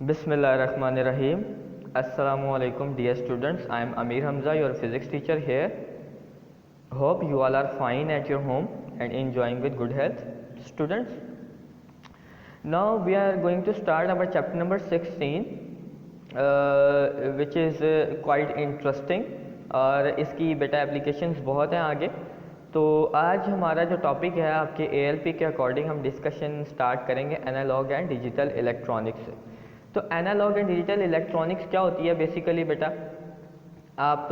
Bismillahirrahmanirrahim. Assalamu alaikum dear students. I am Amir Hamza, your physics teacher here. Hope you all are fine at your home and enjoying with good health. Students, now we are going to start our chapter number 16, which is quite interesting और इसकी बेटा applications बहुत हैं आगे। तो आज हमारा जो टॉपिक है आपके ALP के अकॉर्डिंग हम डिस्कशन स्टार्ट करेंगे एनालॉग एंड डिजिटल इलेक्ट्रॉनिक्स से। तो एनालॉग एंड डिजिटल इलेक्ट्रॉनिक्स क्या होती है बेसिकली बेटा, आप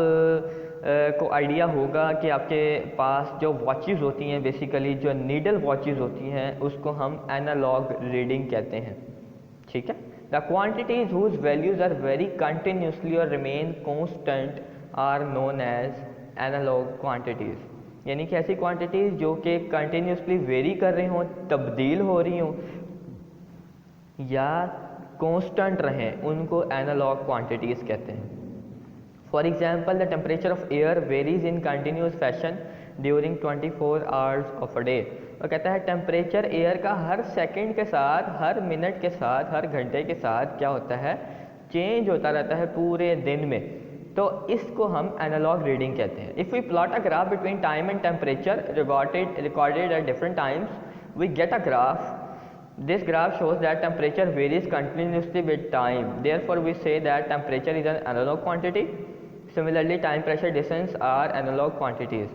को आइडिया होगा कि आपके पास जो वॉचेस होती हैं, बेसिकली जो नीडल वॉचेस होती हैं, उसको हम एनालॉग रीडिंग कहते हैं। ठीक है, the quantities whose values are very continuously और remain constant are known as analog quantities. यानी कि ऐसी क्वांटिटीज़ जो कि कंटिन्यूसली वेरी कर रही हों, तब्दील हो रही हों या कांस्टेंट रहें, उनको एनालॉग क्वांटिटीज़ कहते हैं। For example, the temperature of air varies in continuous fashion during 24 hours of a day. वो कहता है टेम्परेचर एयर का हर सेकंड के साथ, हर मिनट के साथ, हर घंटे के साथ क्या होता है, चेंज होता रहता है पूरे दिन में। तो इसको हम एनालॉग रीडिंग कहते हैं। If we plot a graph between time and temperature recorded at different times, we get a graph. This graph shows that temperature varies continuously with time. Therefore, we say that temperature is an analog quantity. Similarly, time, pressure, distance are analog quantities.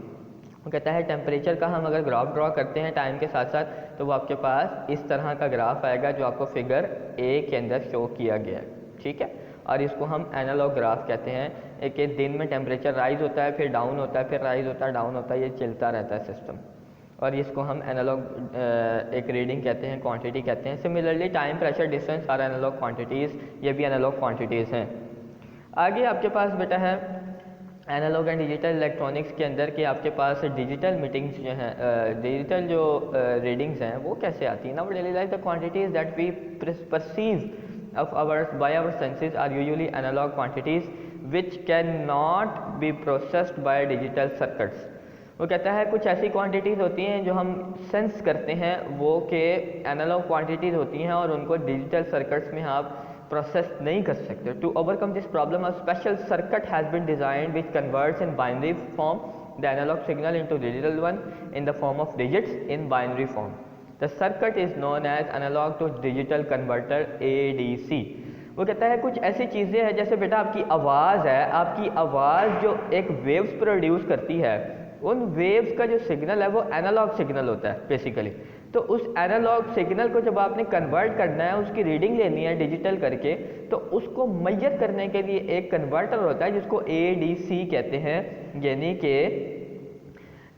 वो कहता है temperature का हम अगर graph draw करते हैं time के साथ साथ, तो वो आपके पास इस तरह का ग्राफ आएगा जो आपको फिगर ए के अंदर शो किया गया है। ठीक है, और इसको हम एनालॉग ग्राफ कहते हैं। एक दिन में टेम्परेचर राइज होता है, फिर डाउन होता है, फिर राइज होता है, डाउन होता है, ये चलता रहता है सिस्टम, और इसको हम एनालॉग एक रीडिंग कहते हैं, क्वांटिटी कहते हैं। Similarly time, pressure, distance are analogue quantities, ये भी एनालॉग क्वांटिटीज़ हैं। आगे आपके पास बेटा है एनालॉग एंड डिजिटल इलेक्ट्रॉनिक्स के अंदर कि आपके पास डिजिटल मीटिंग्स जो हैं, डिजिटल जो रीडिंग्स हैं वो कैसे आती हैं। Now daily life the quantities that we perceive of ours by our senses are usually analogue quantities which can not be processed by digital circuits. वो कहता है कुछ ऐसी क्वांटिटीज़ होती हैं जो हम सेंस करते हैं, वो के एनालॉग क्वांटिटीज़ होती हैं और उनको डिजिटल सर्किट्स में आप प्रोसेस नहीं कर सकते। To overcome this problem a special circuit has been designed which converts in binary form the analogue signal into digital one in the form of digits in binary form. The circuit is known as analogue to digital converter ADC। वो कहता है कुछ ऐसी चीज़ें हैं जैसे बेटा आपकी आवाज़ है, आपकी आवाज़ जो एक वेव्स प्रोड्यूस करती है, उन वेव्स का जो सिग्नल है वो एनालॉग सिग्नल होता है बेसिकली। तो उस एनालॉग सिग्नल को जब आपने कन्वर्ट करना है, उसकी रीडिंग लेनी है डिजिटल करके, तो उसको मेजर करने के लिए एक कन्वर्टर होता है जिसको ADC कहते हैं, यानी कि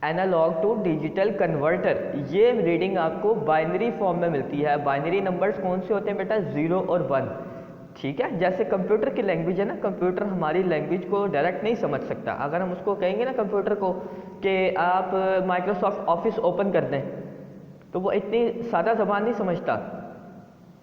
एनालॉग टू डिजिटल कन्वर्टर। ये रीडिंग आपको बाइनरी फॉर्म में मिलती है। बाइनरी नंबर्स कौन से होते हैं बेटा, 0 और 1। ठीक है, जैसे कंप्यूटर की लैंग्वेज है ना, कंप्यूटर हमारी लैंग्वेज को डायरेक्ट नहीं समझ सकता। अगर हम उसको कहेंगे ना कंप्यूटर को कि आप माइक्रोसॉफ्ट ऑफिस ओपन कर दें, तो वो इतनी सादा ज़बान नहीं समझता।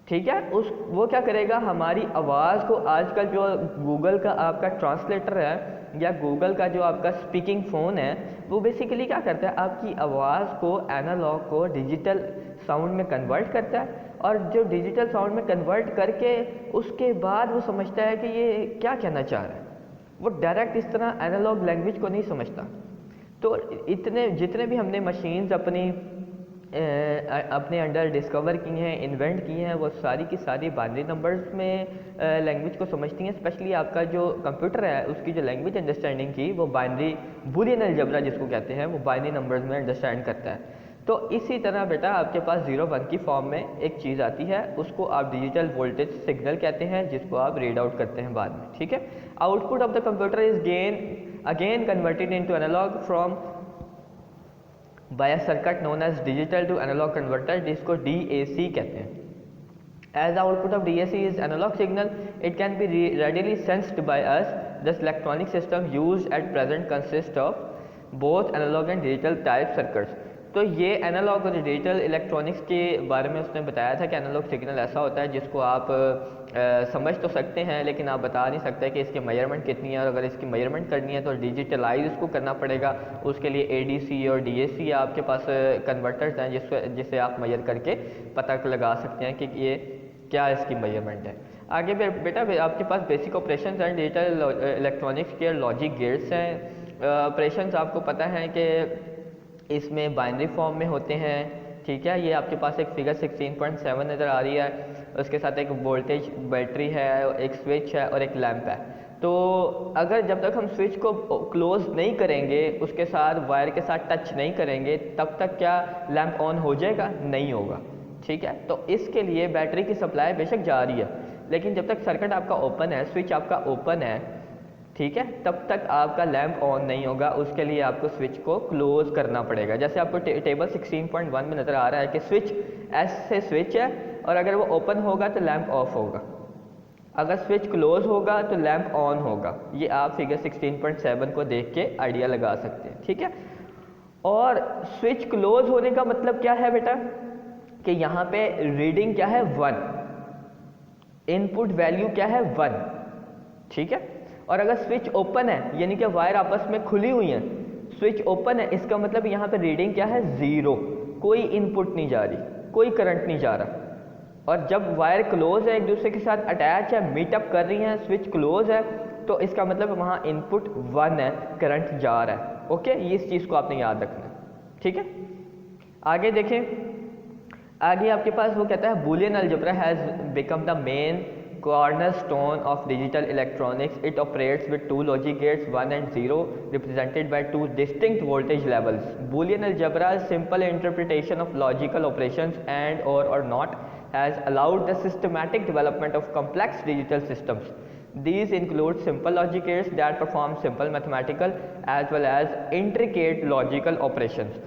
ठीक है, वो क्या करेगा, हमारी आवाज़ को, आजकल जो गूगल का आपका ट्रांसलेटर है या गूगल का जो आपका स्पीकिंग फ़ोन है, वो बेसिकली क्या करता है, आपकी आवाज़ को, एनालॉग को डिजिटल साउंड में कन्वर्ट करता है, और जो डिजिटल साउंड में कन्वर्ट करके उसके बाद वो समझता है कि ये क्या कहना चाह रहा है। वो डायरेक्ट इस तरह एनालॉग लैंग्वेज को नहीं समझता। तो जितने भी हमने मशीन्स अपने अंडर डिस्कवर की हैं, इन्वेंट की हैं, वो सारी की सारी बाइनरी नंबर्स में लैंग्वेज को समझती हैं। स्पेशली आपका जो कंप्यूटर है, उसकी जो लैंग्वेज अंडरस्टैंडिंग की, वो बाइनरी बूलियन अलजेब्रा जिसको कहते हैं, वो बाइनरी नंबर्स में अंडरस्टैंड करता है। तो इसी तरह बेटा आपके पास 0-1 की फॉर्म में एक चीज़ आती है, उसको आप डिजिटल वोल्टेज सिग्नल कहते हैं, जिसको आप रीड आउट करते हैं बाद में। ठीक है, output of the computer is again converted into analogue from by a circuit known as digital to analogue converter, जिसको DAC कहते हैं। As the output of DAC is analog signal, it can be readily sensed by us. This electronic system used at present consists of both analog and digital type circuits. तो ये analogue और digital electronics के बारे में उसने बताया था कि एनालॉग सिग्नल ऐसा होता है जिसको आप समझ तो सकते हैं, लेकिन आप बता नहीं सकते कि इसकी मेजरमेंट कितनी है, और अगर इसकी मेजरमेंट करनी है तो डिजिटलाइज इसको करना पड़ेगा। उसके लिए ADC और DAC आपके पास कन्वर्टर्स हैं जिससे आप मेजर करके पता लगा सकते हैं कि ये क्या इसकी मेजरमेंट है। आगे बेटा आपके पास basic operations and digital electronics के लॉजिक गेट्स हैं। ऑपरेशंस आपको पता है कि इसमें बाइनरी फॉर्म में होते हैं, ठीक है। ये आपके पास एक फिगर 16.7 नज़र आ रही है, उसके साथ एक वोल्टेज बैटरी है, एक स्विच है और एक लैंप है। तो अगर जब तक हम स्विच को क्लोज नहीं करेंगे, उसके साथ वायर के साथ टच नहीं करेंगे, तब तक क्या लैंप ऑन हो जाएगा? नहीं होगा, ठीक है। तो इसके लिए बैटरी की सप्लाई बेशक जा रही है, लेकिन जब तक सर्किट आपका ओपन है, स्विच आपका ओपन है, ठीक है, तब तक आपका लैंप ऑन नहीं होगा। उसके लिए आपको स्विच को क्लोज करना पड़ेगा। जैसे आपको टेबल 16.1 में नज़र आ रहा है कि स्विच एस से स्विच है, और अगर वो ओपन होगा तो लैंप ऑफ होगा, अगर स्विच क्लोज होगा तो लैंप ऑन होगा। ये आप फिगर 16.7 को देख के आइडिया लगा सकते हैं, ठीक है। और स्विच क्लोज होने का मतलब क्या है बेटा, कि यहाँ पे रीडिंग क्या है? 1, इनपुट वैल्यू क्या है? 1, ठीक है। और अगर स्विच ओपन है, यानी कि वायर आपस में खुली हुई है, स्विच ओपन है, इसका मतलब यहाँ पे रीडिंग क्या है? 0, कोई इनपुट नहीं जा रही, कोई करंट नहीं जा रहा। और जब वायर क्लोज है, एक दूसरे के साथ अटैच है, मीटअप कर रही हैं, स्विच क्लोज है, तो इसका मतलब वहाँ इनपुट 1 है, करंट जा रहा है। ओके, ये इस चीज़ को आपने याद रखना है, ठीक है। आगे देखें, आगे आपके पास वो कहता है Boolean algebra has become the main cornerstone of digital electronics. It operates with two logic gates, 1 and 0, represented by two distinct voltage levels. Boolean algebra is simple interpretation of logical operations and or not, has allowed the systematic development of complex digital systems. These include simple logic gates that perform simple mathematical as well as intricate logical operations.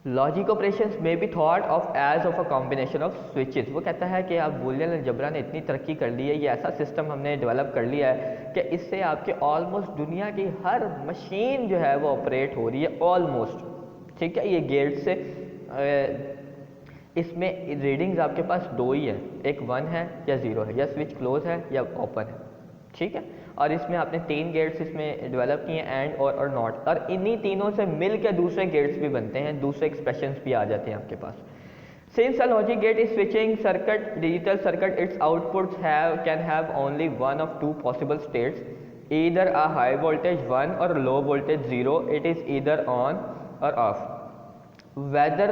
Logic operations में be thought of as of a combination of switches. वो कहता है कि आप Boolean algebra ने इतनी तरक्की कर ली है, ये ऐसा सिस्टम हमने डेवलप कर लिया है कि इससे आपके ऑलमोस्ट दुनिया की हर मशीन जो है वो ऑपरेट हो रही है, ऑलमोस्ट, ठीक है। ये गेट से इसमें रीडिंग्स आपके पास 2 ही है, एक 1 है या 0 है, या स्विच क्लोज है या ओपन है, ठीक है। और इसमें आपने 3 गेट्स इसमें डेवलप किए, एंड और नॉट, और इन्हीं तीनों से मिल के दूसरे गेट्स भी बनते हैं, दूसरे एक्सप्रेशंस भी आ जाते हैं आपके पास। Since a logic gate is switching circuit, digital circuit, its outputs can have only one of 2 possible states, either a high voltage 1 और low voltage 0. It is either on और off. Whether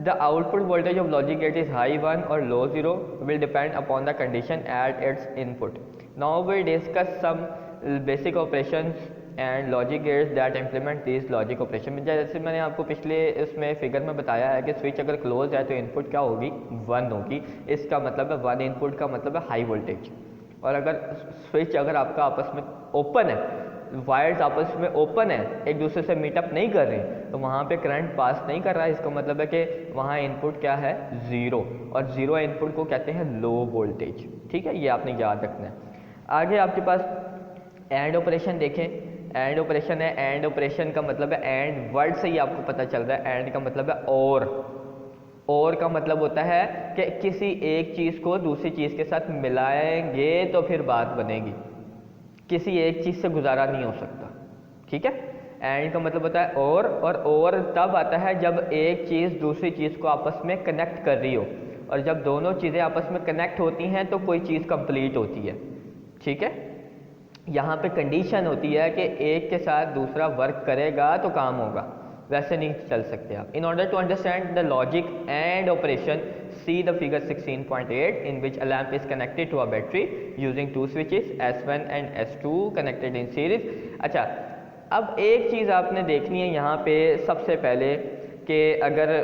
the output voltage of logic gate is high 1 or low 0 will depend upon the condition at its input. Now we discuss some basic operations and logic gates that implement these logic operations. जैसे मैंने आपको पिछले इसमें figure में बताया है कि switch अगर क्लोज है तो इनपुट क्या होगी? 1 होगी। इसका मतलब है 1 इनपुट का मतलब है हाई वोल्टेज। और अगर स्विच अगर आपका आपस में ओपन है, वायर्स आपस में ओपन है, एक दूसरे से मीटअप नहीं कर रही, तो वहाँ पे करंट पास नहीं कर रहा है, इसका मतलब है कि वहाँ इनपुट क्या है? 0, और 0 इनपुट को कहते हैं लो वोल्टेज, ठीक है। ये आपने याद रखना है। आगे आपके पास एंड ऑपरेशन देखें, एंड ऑपरेशन है, एंड ऑपरेशन का मतलब है, एंड वर्ड से ही आपको पता चल रहा है, एंड का मतलब है और का मतलब होता है कि किसी एक चीज़ को दूसरी चीज़ के साथ मिलाएंगे तो फिर बात बनेगी, किसी एक चीज़ से गुजारा नहीं हो सकता, ठीक है। एंड का मतलब होता है और तब आता है जब एक चीज़ दूसरी चीज़ को आपस में कनेक्ट कर रही हो, और जब दोनों चीज़ें आपस में कनेक्ट होती हैं तो कोई चीज़ कंप्लीट होती है, ठीक है। यहाँ पे कंडीशन होती है कि एक के साथ दूसरा वर्क करेगा तो काम होगा, वैसे नहीं चल सकते आप। In order to understand the logic and operation, see the figure 16.8 in which a lamp is connected to a battery using 2 switches S1 and S2 connected in series. अच्छा, अब एक चीज़ आपने देखनी है यहाँ पे सबसे पहले कि अगर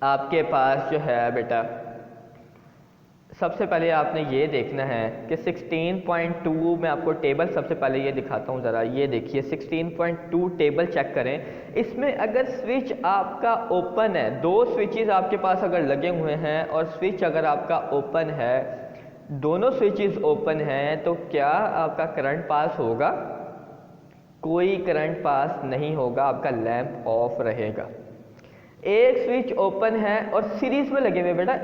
आपके पास जो है बेटा, सबसे पहले आपने ये देखना है कि 16.2 में आपको टेबल सबसे पहले ये दिखाता हूँ ज़रा, ये देखिए 16.2 टेबल चेक करें। इसमें अगर स्विच आपका ओपन है, 2 स्विचेस आपके पास अगर लगे हुए हैं और स्विच अगर आपका ओपन है, दोनों स्विचेस ओपन हैं, तो क्या आपका करंट पास होगा? कोई करंट पास नहीं होगा, आपका लैंप ऑफ रहेगा। एक स्विच ओपन है और सीरीज में लगे हुए बेटा,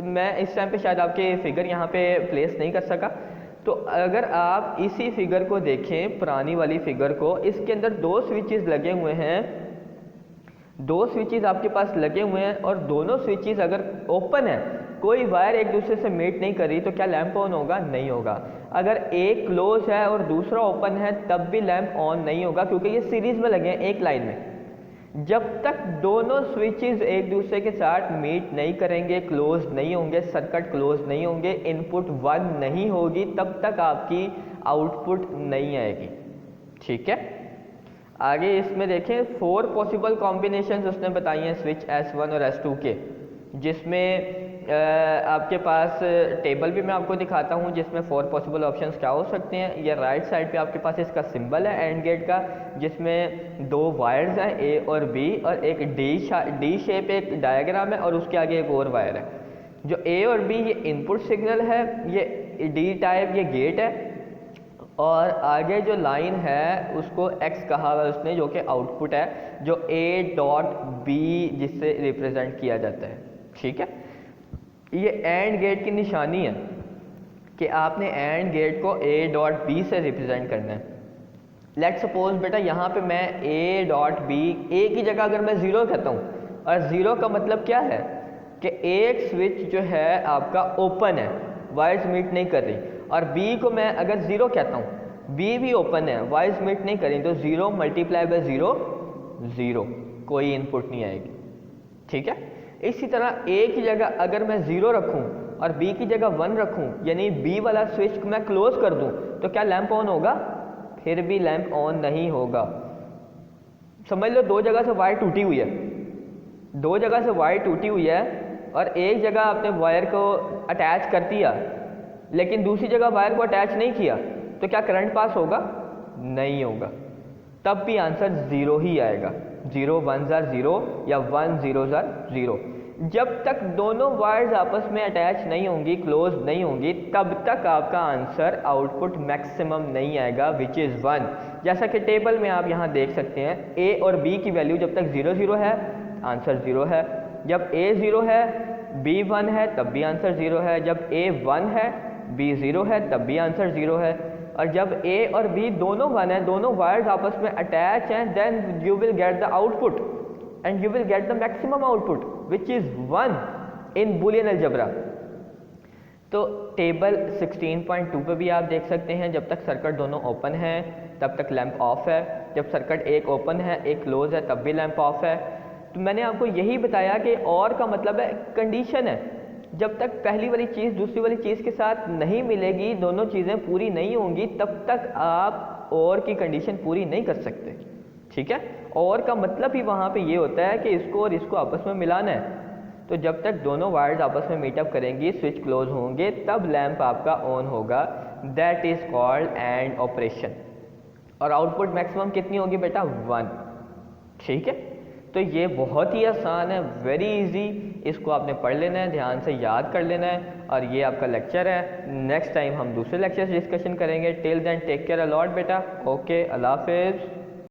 मैं इस टाइम पे शायद आपके फिगर यहाँ पे प्लेस नहीं कर सका, तो अगर आप इसी फिगर को देखें, पुरानी वाली फिगर को, इसके अंदर 2 स्विचेस लगे हुए हैं, 2 स्विचेस आपके पास लगे हुए हैं, और दोनों स्विचेस अगर ओपन है कोई वायर एक दूसरे से मीट नहीं कर रही तो क्या लैंप ऑन होगा? नहीं होगा। अगर एक क्लोज है और दूसरा ओपन है तब भी लैंप ऑन नहीं होगा, क्योंकि ये सीरीज में लगे हैं एक लाइन में। जब तक दोनों स्विचेस एक दूसरे के साथ मीट नहीं करेंगे, क्लोज नहीं होंगे, सर्किट क्लोज नहीं होंगे, इनपुट 1 नहीं होगी, तब तक आपकी आउटपुट नहीं आएगी। ठीक है, आगे इसमें देखें 4 पॉसिबल कॉम्बिनेशंस उसने बताई हैं स्विच S1 और S2 के, जिसमें आपके पास टेबल भी मैं आपको दिखाता हूँ जिसमें 4 पॉसिबल ऑप्शंस क्या हो सकते हैं। ये राइट साइड पे आपके पास इसका सिंबल है एंड गेट का, जिसमें 2 वायर्स हैं A और B, और एक डी शेप एक डायग्राम है और उसके आगे एक और वायर है। जो A और B ये इनपुट सिग्नल है, ये D टाइप ये गेट है, और आगे जो लाइन है उसको X कहा हुआ है उसने, जो कि आउटपुट है, जो A.B जिससे रिप्रेजेंट किया जाता है। ठीक है, ये एंड गेट की निशानी है कि आपने एंड गेट को A.B से रिप्रेजेंट करना है। लेट्स सपोज बेटा यहाँ पे मैं A.B, A की जगह अगर मैं 0 कहता हूँ, और 0 का मतलब क्या है कि एक स्विच जो है आपका ओपन है, वायर्स मीट नहीं कर रही, और B को मैं अगर 0 कहता हूँ, B भी ओपन है, वायर्स मीट नहीं कर रही, तो 0 मल्टीप्लाई बाय 0 0, कोई इनपुट नहीं आएगी। ठीक है, इसी तरह A की जगह अगर मैं 0 रखूं और B की जगह 1 रखूं, यानी B वाला स्विच को मैं क्लोज कर दूं, तो क्या लैंप ऑन होगा? फिर भी लैंप ऑन नहीं होगा। समझ लो 2 जगह से वायर टूटी हुई है, 2 जगह से वायर टूटी हुई है, और एक जगह आपने वायर को अटैच कर दिया लेकिन दूसरी जगह वायर को अटैच नहीं किया, तो क्या करंट पास होगा? नहीं होगा। तब भी आंसर 0 ही आएगा। 0 1s are 0 या 1 0s are 0। जब तक दोनों वायर्स आपस में अटैच नहीं होंगी, क्लोज नहीं होंगी, तब तक आपका आंसर आउटपुट मैक्सिमम नहीं आएगा, विच इज़ 1। जैसा कि टेबल में आप यहाँ देख सकते हैं, A और B की वैल्यू जब तक 0 0 है आंसर 0 है, जब A 0 है B 1 है तब भी आंसर 0 है, जब A 1 है B 0 है तब भी आंसर 0 है, और जब A और B दोनों 1 है, दोनों वायर्स आपस में अटैच हैं, then you will get the output and you will get the maximum output which is 1 in Boolean algebra. तो टेबल 16.2 पे भी आप देख सकते हैं, जब तक सर्किट दोनों ओपन है तब तक लैंप ऑफ है, जब सर्किट एक ओपन है एक क्लोज है तब भी लैंप ऑफ है। तो मैंने आपको यही बताया कि और का मतलब है कंडीशन है, जब तक पहली वाली चीज़ दूसरी वाली चीज़ के साथ नहीं मिलेगी, दोनों चीज़ें पूरी नहीं होंगी, तब तक आप और की कंडीशन पूरी नहीं कर सकते। ठीक है, और का मतलब ही वहाँ पे ये होता है कि इसको और इसको आपस में मिलाना है। तो जब तक दोनों वायर्स आपस में मीटअप करेंगी, स्विच क्लोज होंगे, तब लैंप आपका ऑन होगा। That is called and operation. और आउटपुट मैक्सिमम कितनी होगी बेटा? 1। ठीक है, तो ये बहुत ही आसान है, वेरी इजी। इसको आपने पढ़ लेना है, ध्यान से याद कर लेना है, और ये आपका लेक्चर है। नेक्स्ट टाइम हम दूसरे लेक्चर डिस्कशन करेंगे। Till then take care a lot बेटा। ओके, अल्लाह हाफिज़।